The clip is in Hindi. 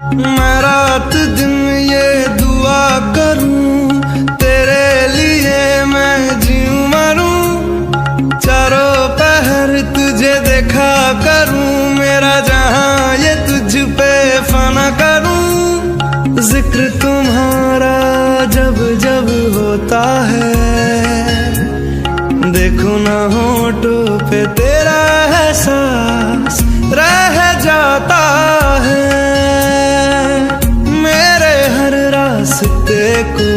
मैं रात दिन ये दुआ करूं तेरे लिए, मैं जीऊं मरूं चारों पहर तुझे देखा करूं, मेरा जहां ये तुझ पे फना करूं। जिक्र तुम्हारा जब जब होता है, देखो ना होठों पे तेरा एहसास रह जाता है। मेरे हर रास्ते को